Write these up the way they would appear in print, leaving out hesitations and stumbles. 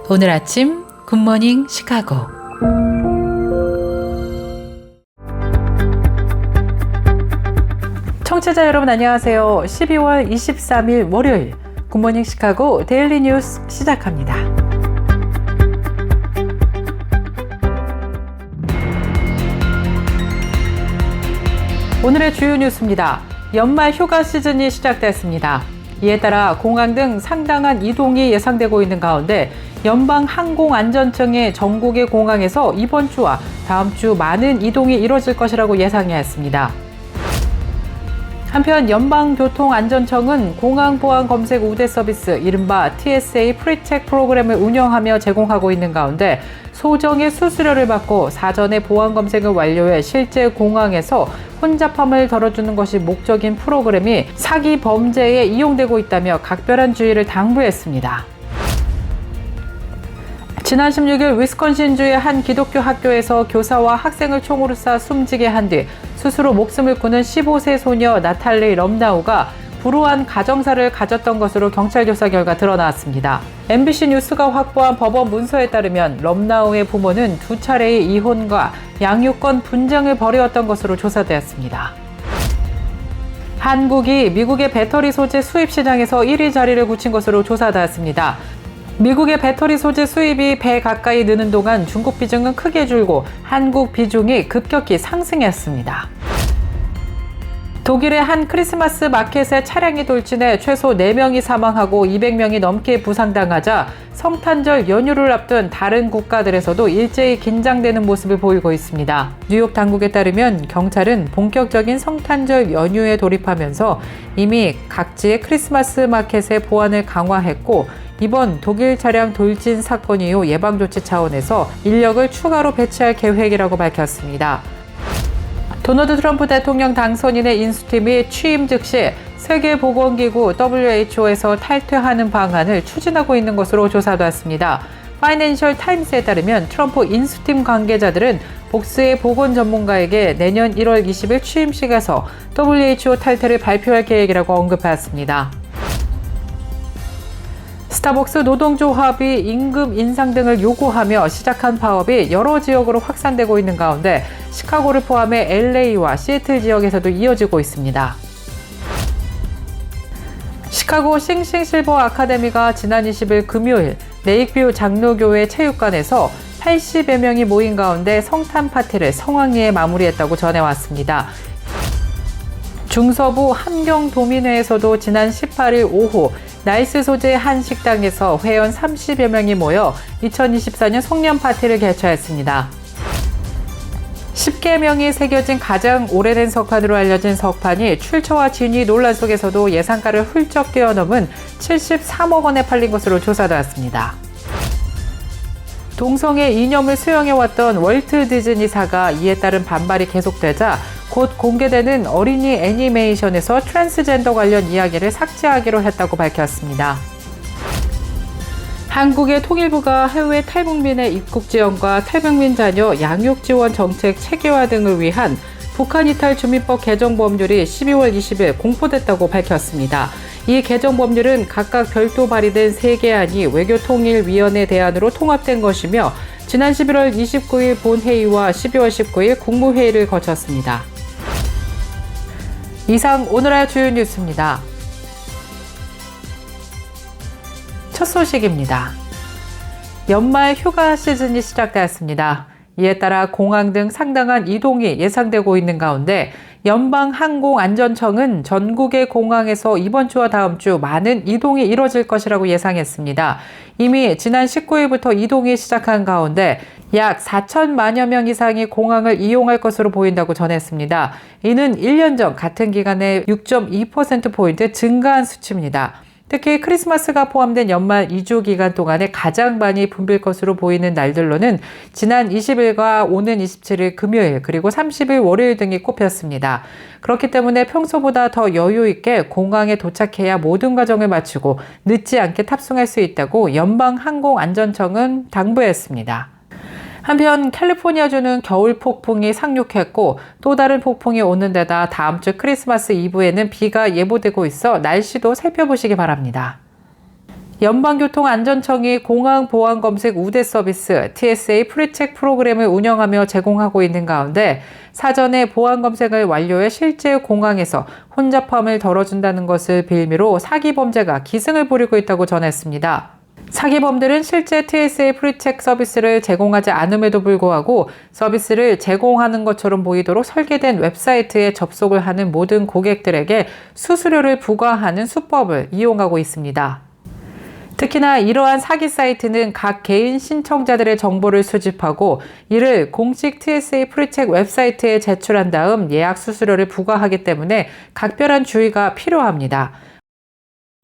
오늘 아침 굿모닝 시카고. 청취자 여러분 안녕하세요. 12월 23일 월요일 굿모닝 시카고 데일리 뉴스 시작합니다. 오늘의 주요 뉴스입니다. 연말 휴가 시즌이 시작됐습니다. 이에 따라 공항 등 상당한 이동이 예상되고 있는 가운데 연방항공안전청이 전국의 공항에서 이번 주와 다음 주 많은 이동이 이뤄질 것이라고 예상했습니다. 한편 연방교통안전청은 공항보안검색 우대 서비스 이른바 TSA 프리체크 프로그램을 운영하며 제공하고 있는 가운데 소정의 수수료를 받고 사전에 보안검색을 완료해 실제 공항에서 혼잡함을 덜어주는 것이 목적인 프로그램이 사기 범죄에 이용되고 있다며 각별한 주의를 당부했습니다. 지난 16일 위스콘신주의 한 기독교 학교에서 교사와 학생을 총으로 쏴 숨지게 한 뒤 스스로 목숨을 끊은 15세 소녀 나탈리 럼나우가 불우한 가정사를 가졌던 것으로 경찰 조사 결과 드러났습니다. MBC 뉴스가 확보한 법원 문서에 따르면 럼나우의 부모는 두 차례의 이혼과 양육권 분쟁을 벌여왔던 것으로 조사되었습니다. 한국이 미국의 배터리 소재 수입 시장에서 1위 자리를 굳힌 것으로 조사되었습니다. 미국의 배터리 소재 수입이 배 가까이 느는 동안 중국 비중은 크게 줄고 한국 비중이 급격히 상승했습니다. 독일의 한 크리스마스 마켓에 차량이 돌진해 최소 4명이 사망하고 200명이 넘게 부상당하자 성탄절 연휴를 앞둔 다른 국가들에서도 일제히 긴장되는 모습을 보이고 있습니다. 뉴욕 당국에 따르면 경찰은 본격적인 성탄절 연휴에 돌입하면서 이미 각지의 크리스마스 마켓의 보안을 강화했고 이번 독일 차량 돌진 사건 이후 예방조치 차원에서 인력을 추가로 배치할 계획이라고 밝혔습니다. 도널드 트럼프 대통령 당선인의 인수팀이 취임 즉시 세계보건기구 WHO에서 탈퇴하는 방안을 추진하고 있는 것으로 조사됐습니다. 파이낸셜 타임스에 따르면 트럼프 인수팀 관계자들은 복수의 보건 전문가에게 내년 1월 20일 취임식에서 WHO 탈퇴를 발표할 계획이라고 언급했습니다. 스타벅스 노동조합이 임금 인상 등을 요구하며 시작한 파업이 여러 지역으로 확산되고 있는 가운데 시카고를 포함해 LA와 시애틀 지역에서도 이어지고 있습니다. 시카고 싱싱실버 아카데미가 지난 20일 금요일 레이크뷰 장로교회 체육관에서 80여 명이 모인 가운데 성탄 파티를 성황리에 마무리했다고 전해왔습니다. 중서부 함경도민회에서도 지난 18일 오후 나이스 소재의 한 식당에서 회원 30여 명이 모여 2024년 송년 파티를 개최했습니다. 10계명이 새겨진 가장 오래된 석판으로 알려진 석판이 출처와 진위 논란 속에서도 예상가를 훌쩍 뛰어넘은 73억 원에 팔린 것으로 조사되었습니다. 동성애 이념을 수용해왔던 월트 디즈니사가 이에 따른 반발이 계속되자 곧 공개되는 어린이 애니메이션에서 트랜스젠더 관련 이야기를 삭제하기로 했다고 밝혔습니다. 한국의 통일부가 해외 탈북민의 입국 지원과 탈북민 자녀 양육 지원 정책 체계화 등을 위한 북한 이탈 주민법 개정 법률이 12월 20일 공포됐다고 밝혔습니다. 이 개정 법률은 각각 별도 발의된 3개 안이 외교통일위원회 대안으로 통합된 것이며 지난 11월 29일 본회의와 12월 19일 국무회의를 거쳤습니다. 이상 오늘의 주요 뉴스입니다. 첫 소식입니다. 연말 휴가 시즌이 시작되었습니다. 이에 따라 공항 등 상당한 이동이 예상되고 있는 가운데 연방항공안전청은 전국의 공항에서 이번 주와 다음 주 많은 이동이 이뤄질 것이라고 예상했습니다. 이미 지난 19일부터 이동이 시작한 가운데 약 4천만여 명 이상이 공항을 이용할 것으로 보인다고 전했습니다. 이는 1년 전 같은 기간에 6.2%포인트 증가한 수치입니다. 특히 크리스마스가 포함된 연말 2주 기간 동안에 가장 많이 붐빌 것으로 보이는 날들로는 지난 20일과 오는 27일 금요일 그리고 30일 월요일 등이 꼽혔습니다. 그렇기 때문에 평소보다 더 여유 있게 공항에 도착해야 모든 과정을 마치고 늦지 않게 탑승할 수 있다고 연방항공안전청은 당부했습니다. 한편 캘리포니아주는 겨울 폭풍이 상륙했고 또 다른 폭풍이 오는 데다 다음 주 크리스마스 이브에는 비가 예보되고 있어 날씨도 살펴보시기 바랍니다. 연방교통안전청이 공항 보안 검색 우대 서비스 TSA 프리체크 프로그램을 운영하며 제공하고 있는 가운데 사전에 보안 검색을 완료해 실제 공항에서 혼잡함을 덜어준다는 것을 빌미로 사기 범죄가 기승을 부리고 있다고 전했습니다. 사기범들은 실제 TSA 프리체크 서비스를 제공하지 않음에도 불구하고 서비스를 제공하는 것처럼 보이도록 설계된 웹사이트에 접속을 하는 모든 고객들에게 수수료를 부과하는 수법을 이용하고 있습니다. 특히나 이러한 사기 사이트는 각 개인 신청자들의 정보를 수집하고 이를 공식 TSA 프리체크 웹사이트에 제출한 다음 예약 수수료를 부과하기 때문에 각별한 주의가 필요합니다.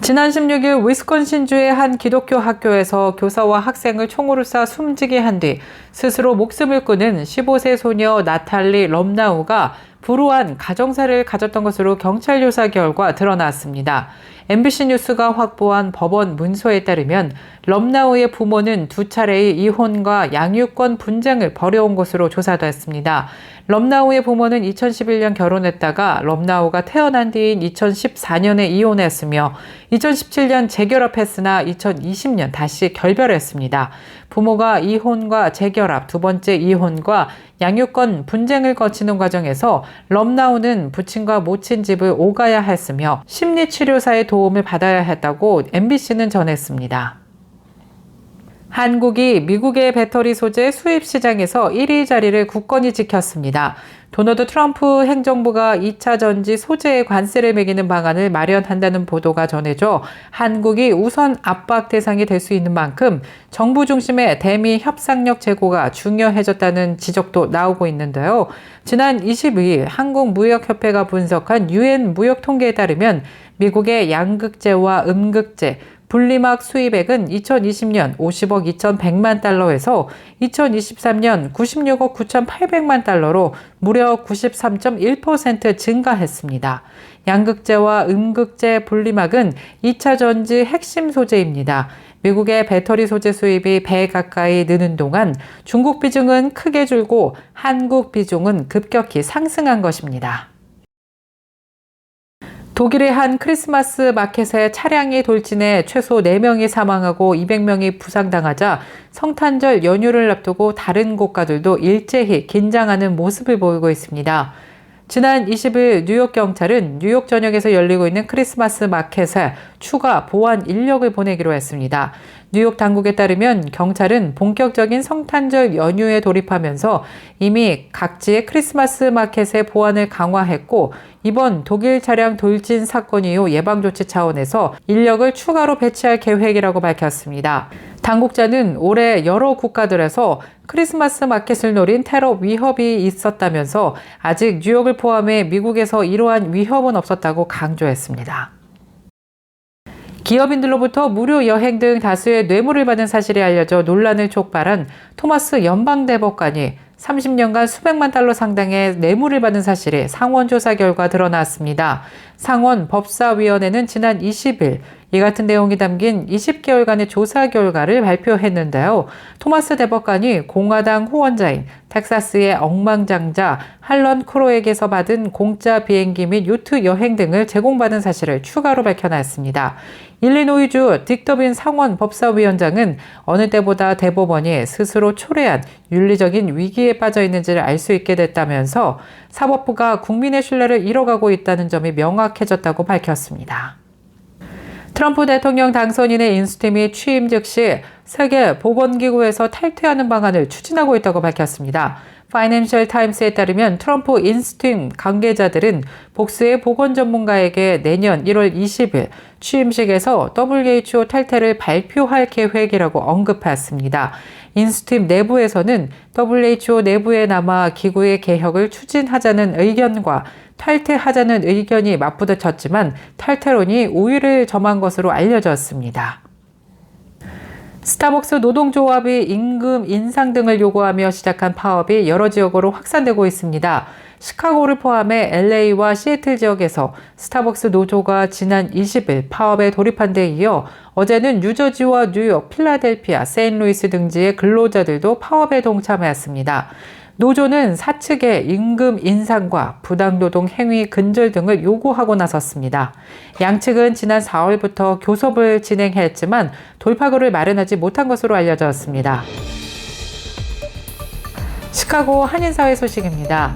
지난 16일 위스콘신주의 한 기독교 학교에서 교사와 학생을 총으로 쏴 숨지게 한 뒤 스스로 목숨을 끊은 15세 소녀 나탈리 럼나우가 불우한 가정사를 가졌던 것으로 경찰 조사 결과 드러났습니다. MBC 뉴스가 확보한 법원 문서에 따르면 럼나우의 부모는 두 차례의 이혼과 양육권 분쟁을 벌여온 것으로 조사됐습니다. 럼나우의 부모는 2011년 결혼했다가 럼나우가 태어난 뒤인 2014년에 이혼했으며 2017년 재결합했으나 2020년 다시 결별했습니다. 부모가 이혼과 재결합, 두 번째 이혼과 양육권 분쟁을 거치는 과정에서 럼나우는 부친과 모친 집을 오가야 했으며 심리치료사의 도움을 받아야 했다고 MBC는 전했습니다. 한국이 미국의 배터리 소재 수입 시장에서 1위 자리를 굳건히 지켰습니다. 도널드 트럼프 행정부가 2차 전지 소재에 관세를 매기는 방안을 마련한다는 보도가 전해져 한국이 우선 압박 대상이 될 수 있는 만큼 정부 중심의 대미 협상력 제고가 중요해졌다는 지적도 나오고 있는데요. 지난 22일 한국무역협회가 분석한 UN 무역 통계에 따르면 미국의 양극재와 음극재, 분리막 수입액은 2020년 50억 2,100만 달러에서 2023년 96억 9,800만 달러로 무려 93.1% 증가했습니다. 양극재와 음극재 분리막은 2차 전지 핵심 소재입니다. 미국의 배터리 소재 수입이 배 가까이 느는 동안 중국 비중은 크게 줄고 한국 비중은 급격히 상승한 것입니다. 독일의 한 크리스마스 마켓에 차량이 돌진해 최소 4명이 사망하고 200명이 부상당하자 성탄절 연휴를 앞두고 다른 국가들도 일제히 긴장하는 모습을 보이고 있습니다. 지난 20일 뉴욕 경찰은 뉴욕 전역에서 열리고 있는 크리스마스 마켓에 추가 보안 인력을 보내기로 했습니다. 뉴욕 당국에 따르면 경찰은 본격적인 성탄절 연휴에 돌입하면서 이미 각지의 크리스마스 마켓의 보안을 강화했고 이번 독일 차량 돌진 사건 이후 예방조치 차원에서 인력을 추가로 배치할 계획이라고 밝혔습니다. 당국자는 올해 여러 국가들에서 크리스마스 마켓을 노린 테러 위협이 있었다면서 아직 뉴욕을 포함해 미국에서 이러한 위협은 없었다고 강조했습니다. 기업인들로부터 무료 여행 등 다수의 뇌물을 받은 사실이 알려져 논란을 촉발한 토마스 연방대법관이 30년간 수백만 달러 상당의 뇌물을 받은 사실이 상원 조사 결과 드러났습니다. 상원 법사위원회는 지난 20일 이 같은 내용이 담긴 20개월간의 조사 결과를 발표했는데요. 토마스 대법관이 공화당 후원자인 텍사스의 억만장자 할런 크로에게서 받은 공짜 비행기 및 요트 여행 등을 제공받은 사실을 추가로 밝혀냈습니다. 일리노이주 딕더빈 상원 법사위원장은 어느 때보다 대법원이 스스로 초래한 윤리적인 위기에 빠져 있는지를 알 수 있게 됐다면서 사법부가 국민의 신뢰를 잃어가고 있다는 점이 명확해졌다고 밝혔습니다. 트럼프 대통령 당선인의 인수팀이 취임 즉시 세계보건기구에서 탈퇴하는 방안을 추진하고 있다고 밝혔습니다. 파이낸셜 타임스에 따르면 트럼프 인수팀 관계자들은 복수의 보건 전문가에게 내년 1월 20일 취임식에서 WHO 탈퇴를 발표할 계획이라고 언급했습니다. 인수팀 내부에서는 WHO 내부에 남아 기구의 개혁을 추진하자는 의견과 탈퇴하자는 의견이 맞부딪혔지만 탈퇴론이 우위를 점한 것으로 알려졌습니다. 스타벅스 노동조합이 임금 인상 등을 요구하며 시작한 파업이 여러 지역으로 확산되고 있습니다. 시카고를 포함해 LA와 시애틀 지역에서 스타벅스 노조가 지난 20일 파업에 돌입한 데 이어 어제는 뉴저지와 뉴욕, 필라델피아, 세인루이스 등지의 근로자들도 파업에 동참했습니다. 노조는 사측의 임금 인상과 부당노동 행위 근절 등을 요구하고 나섰습니다. 양측은 지난 4월부터 교섭을 진행했지만 돌파구를 마련하지 못한 것으로 알려졌습니다. 시카고 한인사회 소식입니다.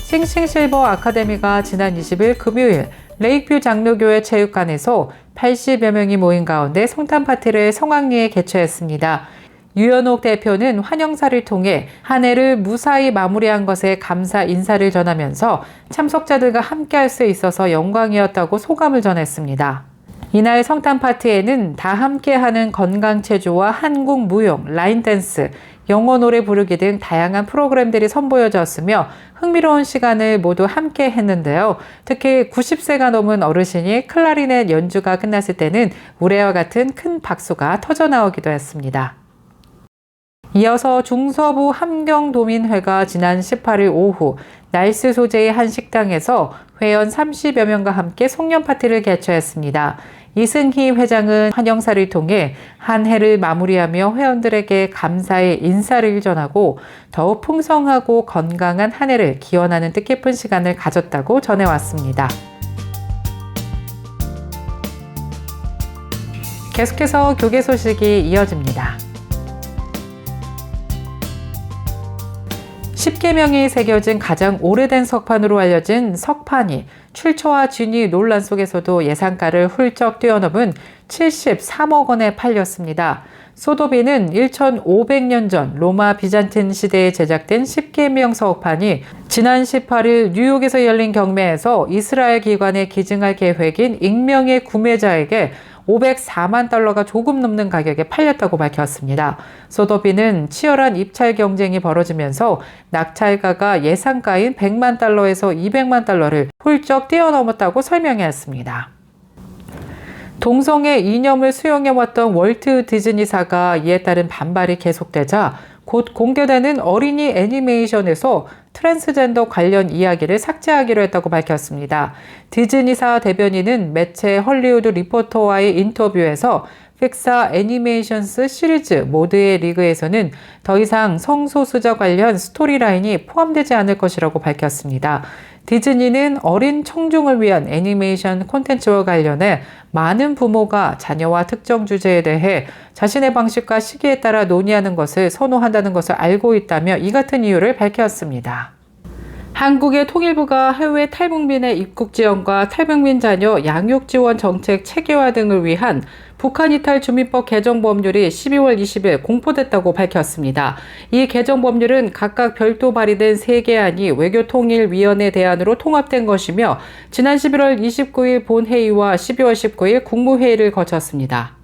싱싱실버 아카데미가 지난 20일 금요일 레이크뷰 장로교회 체육관에서 80여 명이 모인 가운데 성탄 파티를 성황리에 개최했습니다. 유연옥 대표는 환영사를 통해 한 해를 무사히 마무리한 것에 감사 인사를 전하면서 참석자들과 함께할 수 있어서 영광이었다고 소감을 전했습니다. 이날 성탄 파티에는 다 함께하는 건강체조와 한국 무용, 라인댄스, 영어 노래 부르기 등 다양한 프로그램들이 선보여졌으며 흥미로운 시간을 모두 함께 했는데요. 특히 90세가 넘은 어르신이 클라리넷 연주가 끝났을 때는 우레와 같은 큰 박수가 터져나오기도 했습니다. 이어서 중서부 함경도민회가 지난 18일 오후 날스 소재의 한 식당에서 회원 30여 명과 함께 송년 파티를 개최했습니다. 이승희 회장은 환영사를 통해 한 해를 마무리하며 회원들에게 감사의 인사를 전하고 더욱 풍성하고 건강한 한 해를 기원하는 뜻깊은 시간을 가졌다고 전해왔습니다. 계속해서 교계 소식이 이어집니다. 10계명이 새겨진 가장 오래된 석판으로 알려진 석판이 출처와 진위 논란 속에서도 예상가를 훌쩍 뛰어넘은 73억 원에 팔렸습니다. 소도비는 1500년 전 로마 비잔틴 시대에 제작된 10계명 석판이 지난 18일 뉴욕에서 열린 경매에서 이스라엘 기관에 기증할 계획인 익명의 구매자에게 504만 달러가 조금 넘는 가격에 팔렸다고 밝혔습니다. 소도비는 치열한 입찰 경쟁이 벌어지면서 낙찰가가 예상가인 100만 달러에서 200만 달러를 훌쩍 뛰어넘었다고 설명했습니다. 동성애 이념을 수용해왔던 월트 디즈니사가 이에 따른 반발이 계속되자 곧 공개되는 어린이 애니메이션에서 트랜스젠더 관련 이야기를 삭제하기로 했다고 밝혔습니다. 디즈니사 대변인은 매체 헐리우드 리포터와의 인터뷰에서 픽사 애니메이션스 시리즈 모드의 리그에서는 더 이상 성소수자 관련 스토리라인이 포함되지 않을 것이라고 밝혔습니다. 디즈니는 어린 청중을 위한 애니메이션 콘텐츠와 관련해 많은 부모가 자녀와 특정 주제에 대해 자신의 방식과 시기에 따라 논의하는 것을 선호한다는 것을 알고 있다며 이 같은 이유를 밝혔습니다. 한국의 통일부가 해외 탈북민의 입국 지원과 탈북민 자녀 양육 지원 정책 체계화 등을 위한 북한 이탈 주민법 개정 법률이 12월 20일 공포됐다고 밝혔습니다. 이 개정 법률은 각각 별도 발의된 3개안이 외교통일위원회 대안으로 통합된 것이며 지난 11월 29일 본회의와 12월 19일 국무회의를 거쳤습니다.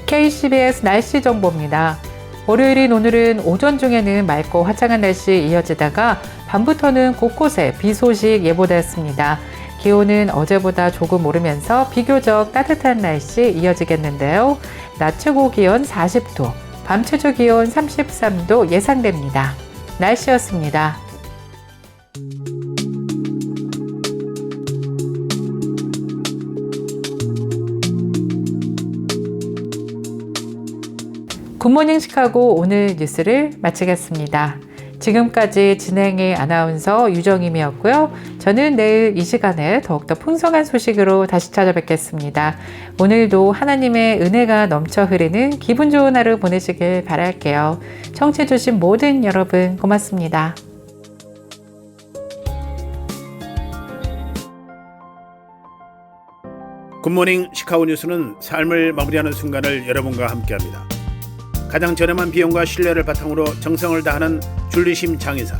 KCBS 날씨 정보입니다. 월요일인 오늘은 오전 중에는 맑고 화창한 날씨 이어지다가 밤부터는 곳곳에 비 소식 예보됐습니다. 기온은 어제보다 조금 오르면서 비교적 따뜻한 날씨 이어지겠는데요. 낮 최고 기온 40도, 밤 최저 기온 33도 예상됩니다. 날씨였습니다. 굿모닝 시카고 오늘 뉴스를 마치겠습니다. 지금까지 진행의 아나운서 유정임이었고요. 저는 내일 이 시간에 더욱더 풍성한 소식으로 다시 찾아뵙겠습니다. 오늘도 하나님의 은혜가 넘쳐 흐르는 기분 좋은 하루 보내시길 바랄게요. 청취해주신 모든 여러분 고맙습니다. 굿모닝 시카고 뉴스는 삶을 마무리하는 순간을 여러분과 함께합니다. 가장 저렴한 비용과 신뢰를 바탕으로 정성을 다하는 줄리심 장의사,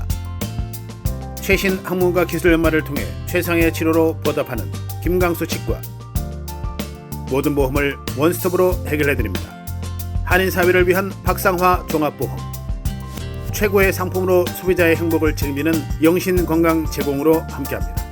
최신 학문과 기술 연마를 통해 최상의 치료로 보답하는 김강수 치과, 모든 보험을 원스톱으로 해결해드립니다. 한인사회를 위한 박상화 종합보험, 최고의 상품으로 소비자의 행복을 책임지는 영신건강 제공으로 함께합니다.